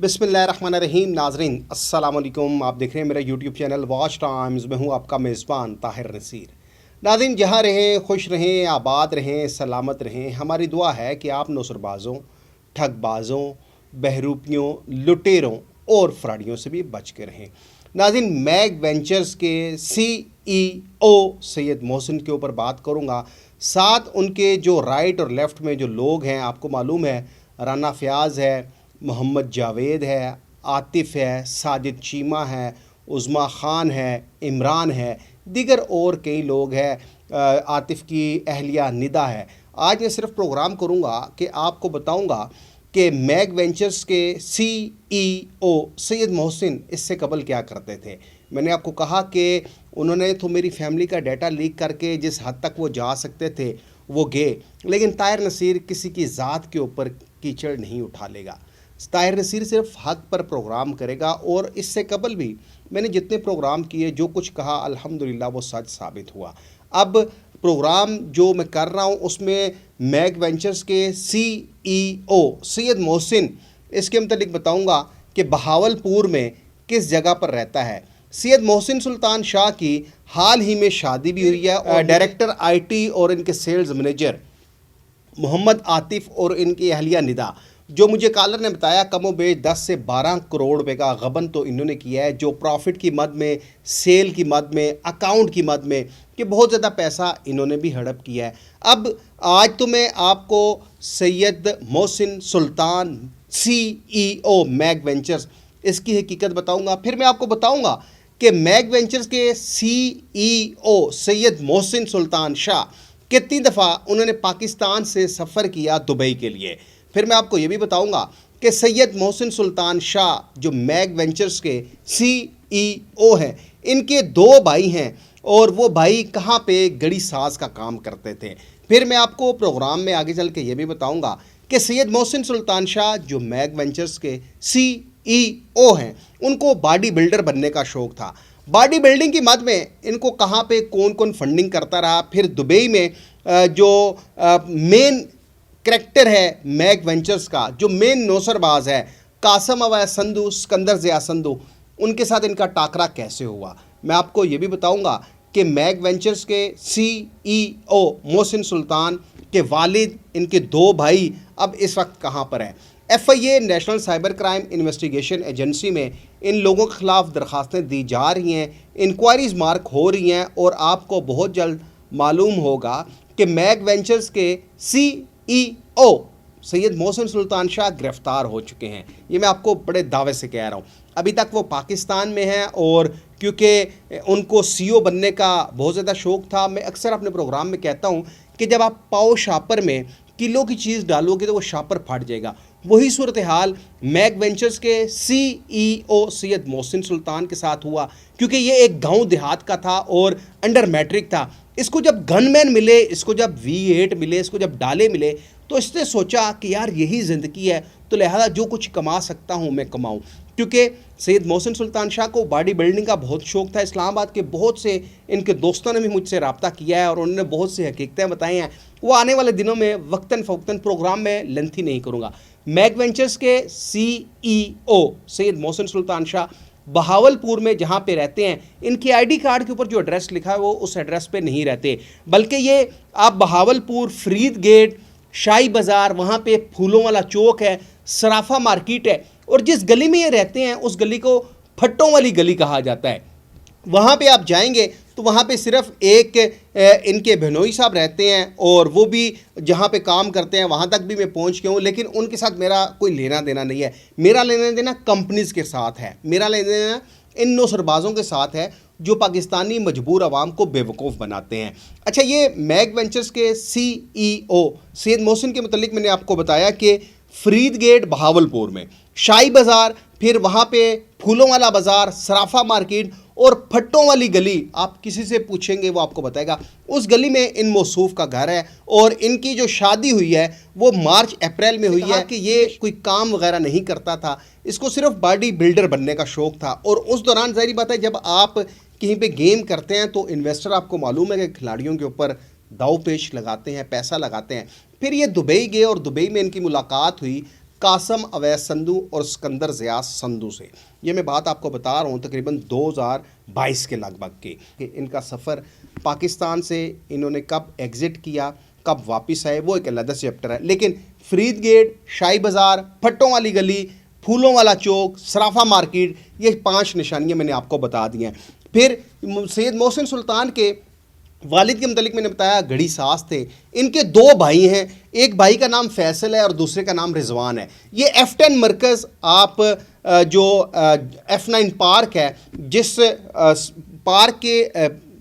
बिस्मिल्लाहिर्रहमानिर्रहीम। नाजरीन अस्सलाम वालेकुम। आप देख रहे हैं मेरा यूट्यूब चैनल वॉच टाइम्स में हूँ आपका मेज़बान ताहिर नसीर। नाज़रीन, जहाँ रहें खुश रहें, आबाद रहें, सलामत रहें। हमारी दुआ है कि आप नौसरबाज़ों, ठगबाज़ों, बहरूपियों, लुटेरों और फ्राडियों से भी बच के रहें। नाज़रीन, मैग वेंचर्स के CEO सैयद मोहसिन के ऊपर बात करूँगा। साथ उनके जो राइट और लेफ़्ट में जो लोग हैं, आपको मालूम है राना फयाज़ है, मोहम्मद जावेद है, आतिफ़ है, साजिद चीमा है, उज़्मा ख़ान है, इमरान है, दीगर और कई लोग हैं। आतिफ़ की अहलिया निदा है। आज मैं सिर्फ प्रोग्राम करूँगा कि आपको बताऊँगा कि मैग वेंचर्स के CEO सैयद मोहसिन इससे कबल क्या करते थे। मैंने आपको कहा कि उन्होंने तो मेरी फैमिली का डाटा लीक करके जिस हद तक वो जा सकते थे वो गए, लेकिन ताहिर नसीर किसी की ज़ात के ऊपर कीचड़ नहीं उठा लेगा। ताहिर नसीर सिर्फ हक पर प्रोग्राम करेगा। और इससे कबल भी मैंने जितने प्रोग्राम किए, जो कुछ कहा, अल्हम्दुलिल्लाह वो सच साबित हुआ। अब प्रोग्राम जो मैं कर रहा हूँ उसमें मैग वेंचर्स के CEO सैयद मोहसिन, इसके मतलब बताऊँगा कि बहावलपुर में किस जगह पर रहता है। सैयद मोहसिन सुल्तान शाह की हाल ही में शादी भी हुई है और डायरेक्टर IT और इनके सेल्स मैनेजर मोहम्मद आतिफ़ और इनकी अहलिया निदा, जो मुझे कॉलर ने बताया कमो बेश 10 से 12 करोड़ रुपए का गबन तो इन्होंने किया है, जो प्रॉफिट की मद में, सेल की मद में, अकाउंट की मद में, कि बहुत ज़्यादा पैसा इन्होंने भी हड़प किया है। अब आज तो मैं आपको सैयद मोहसिन सुल्तान CEO मैग वेंचर्स इसकी हकीकत बताऊंगा। फिर मैं आपको बताऊंगा कि मैग वेंचर्स के CEO सैयद मोहसिन सुल्तान शाह कितनी दफ़ा उन्होंने पाकिस्तान से सफ़र किया दुबई के लिए। फिर मैं आपको ये भी बताऊंगा कि सैयद मोहसिन सुल्तान शाह जो मैग वेंचर्स के CEO हैं, इनके 2 भाई हैं और वो भाई कहाँ पे गड़ी साज का काम करते थे। फिर मैं आपको प्रोग्राम में आगे चल के ये भी बताऊंगा कि सैयद मोहसिन सुल्तान शाह जो मैग वेंचर्स के CEO हैं, उनको बॉडी बिल्डर बनने का शौक़ था। बॉडी बिल्डिंग की मद में इनको कहाँ पे कौन कौन फंडिंग करता रहा। फिर दुबई में जो मेन करैक्टर है मैग वेंचर्स का, जो मेन नौसरबाज है कासम अवैस संधू, सिकंदर ज़िया संधू, उनके साथ इनका टाकरा कैसे हुआ। मैं आपको ये भी बताऊंगा कि मैग वेंचर्स के CEO मोहसिन सुल्तान के वालिद, इनके 2 भाई अब इस वक्त कहाँ पर हैं। FIA national cyber crime investigation agency में इन लोगों के ख़िलाफ़ दरख्वास्तें दी जा रही हैं, इंक्वायरीज़ मार्क हो रही हैं और आपको बहुत जल्द मालूम होगा कि मैग वेंचर्स के CEO सैयद मोहसिन सुल्तान शाह गिरफ़्तार हो चुके हैं। ये मैं आपको बड़े दावे से कह रहा हूँ। अभी तक वो पाकिस्तान में हैं और क्योंकि उनको CEO बनने का बहुत ज़्यादा शौक़ था। मैं अक्सर अपने प्रोग्राम में कहता हूँ कि जब आप पाओ शापर में किलो की चीज़ डालोगे तो वो शापर फट जाएगा। वही सूरत हाल मैग वेंचर्स के CEO सैयद मोहसिन सुल्तान के साथ हुआ, क्योंकि ये एक गांव देहात का था और अंडर मैट्रिक था। इसको जब गनमैन मिले, इसको जब V8 मिले, इसको जब डाले मिले, तो इसने सोचा कि यार यही ज़िंदगी है, तो लिहाजा जो कुछ कमा सकता हूँ मैं कमाऊँ। क्योंकि सैयद मोहसिन सुल्तान शाह को बॉडी बिल्डिंग का बहुत शौक़ था। इस्लामाबाद के बहुत से इनके दोस्तों ने भी मुझसे रब्ता किया है और उन्होंने बहुत सी हकीकतें बताई हैं। वो आने वाले दिनों में वक्तन फ़वक्तन प्रोग्राम में लेंथी नहीं करूँगा। मैग वेंचर्स के CEO सैयद मोहसिन सुल्तान शाह बहावलपुर में जहाँ पे रहते हैं, इनके ID कार्ड के ऊपर जो एड्रेस लिखा है वो उस एड्रेस पे नहीं रहते, बल्कि ये आप बहावलपुर फरीद गेट, शाही बाज़ार, वहाँ पे फूलों वाला चौक है, सराफा मार्केट है, और जिस गली में ये रहते हैं उस गली को फट्टों वाली गली कहा जाता है। वहाँ पे आप जाएंगे तो वहाँ पे सिर्फ एक इनके बहनोई साहब रहते हैं और वो भी जहाँ पे काम करते हैं वहाँ तक भी मैं पहुँच गया हूँ, लेकिन उनके साथ मेरा कोई लेना देना नहीं है। मेरा लेना देना कंपनीज़ के साथ है, मेरा लेना देना इन नौसरबाज़ों के साथ है जो पाकिस्तानी मजबूर आवाम को बेवकूफ़ बनाते हैं। अच्छा, ये मैग वेंचर्स के CEO सैयद मोहसिन के मतलब मैंने आपको बताया कि फरीद गेट बहावलपुर में, शाही बाज़ार, फिर वहाँ पे फूलों वाला बाज़ार, सराफा मार्केट और फट्टों वाली गली, आप किसी से पूछेंगे वो आपको बताएगा उस गली में इन मौसूफ का घर है। और इनकी जो शादी हुई है वो मार्च अप्रैल में हुई है। कि ये कोई काम वगैरह नहीं करता था, इसको सिर्फ बॉडी बिल्डर बनने का शौक़ था। और उस दौरान ज़ाहिर बात है जब आप कहीं पे गेम करते हैं तो इन्वेस्टर, आपको मालूम है कि खिलाड़ियों के ऊपर दाव पेश लगाते हैं, पैसा लगाते हैं। फिर ये दुबई गए और दुबई में इनकी मुलाकात हुई قاسم اویس سندھو اور اسکندر ضیاء سندھو سے. یہ میں بات آپ کو بتا رہا ہوں تقریباً 2022 کے لگ بھگ کی کہ ان کا سفر پاکستان سے انہوں نے کب ایگزٹ کیا, کب واپس آئے, وہ ایک علیحدہ چیپٹر ہے. لیکن فرید گیٹ, شاہی بازار, پھٹوں والی گلی, پھولوں والا چوک, صرافہ مارکیٹ, یہ 5 نشانیاں میں نے آپ کو بتا دی ہیں. پھر سید محسن سلطان کے والد کے متعلق میں نے بتایا گھڑی ساز تھے. ان کے 2 بھائی ہیں, ایک بھائی کا نام فیصل ہے اور دوسرے کا نام رضوان ہے. یہ F10 مرکز آپ جو F9 پارک ہے, جس پارک کے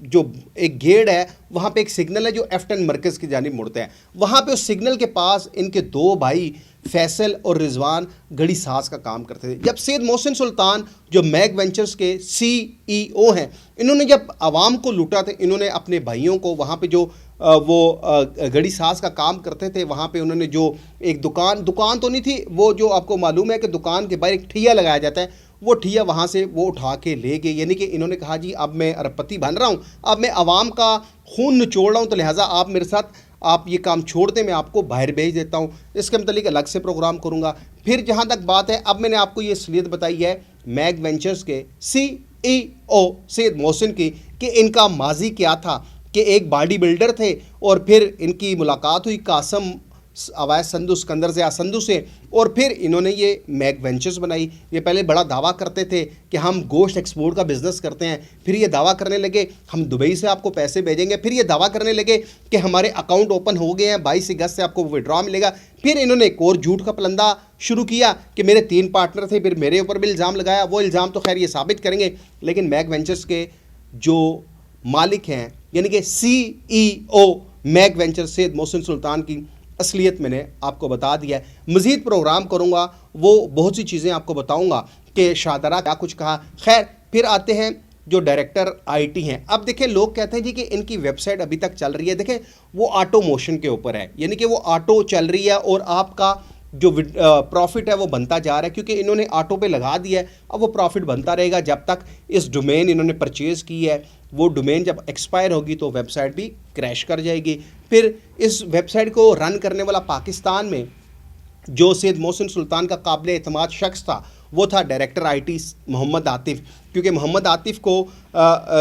جو ایک گیٹ ہے وہاں پہ ایک سگنل ہے جو F10 مرکز کی جانب مڑتا ہے, وہاں پہ اس سگنل کے پاس ان کے 2 بھائی فیصل اور رضوان گھڑی ساز کا کام کرتے تھے. جب سید محسن سلطان جو میگ وینچرز کے CEO ہیں, انہوں نے جب عوام کو لوٹا تھا, انہوں نے اپنے بھائیوں کو وہاں پہ جو وہ گھڑی ساز کا کام کرتے تھے وہاں پہ انہوں نے جو ایک دکان تو نہیں تھی, وہ جو آپ کو معلوم ہے کہ دکان کے باہر ایک ٹھیا لگایا جاتا ہے, وہ ٹھیا وہاں سے وہ اٹھا کے لے گئے. یعنی کہ انہوں نے کہا جی اب میں ارب پتی بن رہا ہوں, اب میں عوام کا خون نچوڑ رہا ہوں, تو لہٰذا آپ میرے ساتھ آپ یہ کام چھوڑ دیں, میں آپ کو باہر بھیج دیتا ہوں. اس کے متعلق الگ سے پروگرام کروں گا. پھر جہاں تک بات ہے, اب میں نے آپ کو یہ اصلیت بتائی ہے میگ وینچرز کے CEO سید محسن کی کہ ان کا ماضی کیا تھا, کہ ایک باڈی بلڈر تھے اور پھر ان کی ملاقات ہوئی قاسم اویس سندھو, اسکندر ضیاء سندھو سے, اور پھر انہوں نے یہ میگ وینچرز بنائی. یہ پہلے بڑا دعویٰ کرتے تھے کہ ہم گوشت ایکسپورٹ کا بزنس کرتے ہیں, پھر یہ دعویٰ کرنے لگے ہم دبئی سے آپ کو پیسے بھیجیں گے, پھر یہ دعویٰ کرنے لگے کہ ہمارے اکاؤنٹ اوپن ہو گئے ہیں, 22 اگست سے آپ کو وڈرا ملے گا. پھر انہوں نے ایک اور جھوٹ کا پلندہ شروع کیا کہ میرے 3 پارٹنر تھے, پھر میرے اوپر بھی الزام لگایا. وہ الزام تو خیر یہ ثابت کریں گے, لیکن میگ وینچرز کے جو مالک ہیں یعنی کہ CEO میگ وینچر سید محسن سلطان کی اصلیت میں نے آپ کو بتا دیا ہے. مزید پروگرام کروں گا, وہ بہت سی چیزیں آپ کو بتاؤں گا کہ شاہدرہ کیا کچھ کہا. خیر پھر آتے ہیں جو ڈائریکٹر IT ہیں. اب دیکھیں لوگ کہتے ہیں جی کہ ان کی ویب سائٹ ابھی تک چل رہی ہے. دیکھیں وہ آٹو موشن کے اوپر ہے, یعنی کہ وہ آٹو چل رہی ہے اور آپ کا جو پروفٹ ہے وہ بنتا جا رہا ہے, کیونکہ انہوں نے آٹو پہ لگا دیا ہے. اب وہ پروفٹ بنتا رہے گا جب تک اس ڈومین انہوں نے پرچیز کی ہے. وہ ڈومین جب ایکسپائر ہوگی تو ویب سائٹ بھی کریش کر جائے گی. پھر اس ویب سائٹ کو رن کرنے والا پاکستان میں جو سید محسن سلطان کا قابل اعتماد شخص تھا وہ تھا ڈائریکٹر IT محمد عاطف, کیونکہ محمد عاطف کو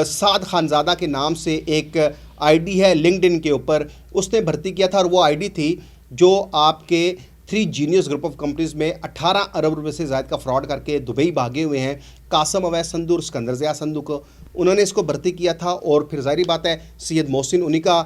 سعد خانزادہ کے نام سے ایک ID ہے LinkedIn کے اوپر, اس نے بھرتی کیا تھا, اور وہ ID تھی جو آپ کے 3 جینیس گروپ آف کمپنیز میں 18 ارب روپے سے زائد کا فراڈ کر کے دبئی بھاگے ہوئے ہیں. قاسم اویس سندھو اور اسکندر ضیاء سندھو کو انہوں نے اس کو بھرتی کیا تھا, اور پھر ظاہری بات ہے سید محسن انہی کا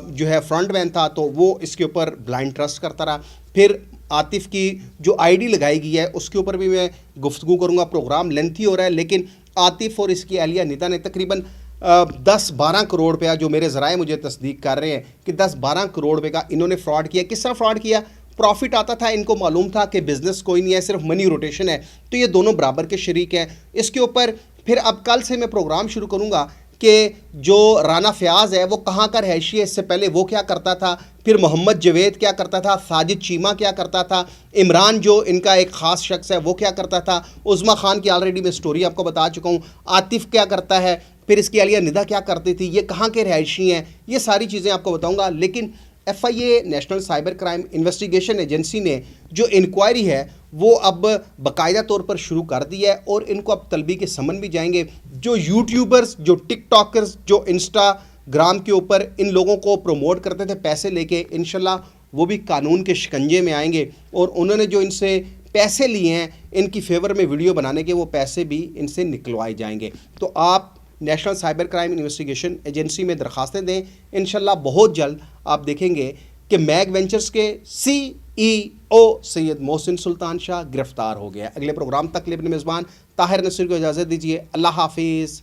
جو ہے فرنٹ مین تھا, تو وہ اس کے اوپر بلائنڈ ٹرسٹ کرتا رہا. پھر عاطف کی جو ID لگائی گئی ہے اس کے اوپر بھی میں گفتگو کروں گا. پروگرام لینتھی ہو رہا ہے, لیکن عاطف اور اس کی اہلیہ ندا نے تقریباً 10-12 کروڑ روپیہ, جو میرے ذرائع مجھے تصدیق کر رہے ہیں کہ 10-12 کروڑ روپے کا انہوں نے فراڈ کیا. کس طرح فراڈ کیا؟ پروفٹ آتا تھا, ان کو معلوم تھا کہ بزنس کوئی نہیں ہے, صرف منی روٹیشن ہے, تو یہ دونوں برابر کے شریک ہیں. اس کے اوپر پھر اب کل سے میں پروگرام شروع کروں گا کہ جو رانا فیاض ہے وہ کہاں کا رہائشی ہے, اس سے پہلے وہ کیا کرتا تھا, پھر محمد جوید کیا کرتا تھا, ساجد چیمہ کیا کرتا تھا, عمران جو ان کا ایک خاص شخص ہے وہ کیا کرتا تھا, عظمیٰ خان کی آلریڈی میں سٹوری آپ کو بتا چکا ہوں, عاطف کیا کرتا ہے, پھر اس کی اہلیہ ندا کیا کرتی تھی, یہ کہاں کے رہائشی ہیں, یہ ساری چیزیں آپ کو بتاؤں گا. لیکن FIA national cyber crime investigation agency نے جو انکوائری ہے وہ اب باقاعدہ طور پر شروع کر دی ہے, اور ان کو اب طلبی کے سمن بھی جائیں گے. جو یوٹیوبرز, جو ٹک ٹاکرز, جو انسٹاگرام کے اوپر ان لوگوں کو پروموٹ کرتے تھے پیسے لے کے, انشاءاللہ وہ بھی قانون کے شکنجے میں آئیں گے, اور انہوں نے جو ان سے پیسے لیے ہیں ان کی فیور میں ویڈیو بنانے کے, وہ پیسے بھی ان سے نکلوائے جائیں گے. تو آپ national cyber crime investigation agency میں درخواستیں دیں, انشاءاللہ بہت جلد آپ دیکھیں گے کہ میگ وینچرز کے CEO سید محسن سلطان شاہ گرفتار ہو گیا. اگلے پروگرام تک اپنے میزبان طاہر نصیر کو اجازت دیجیے. اللہ حافظ.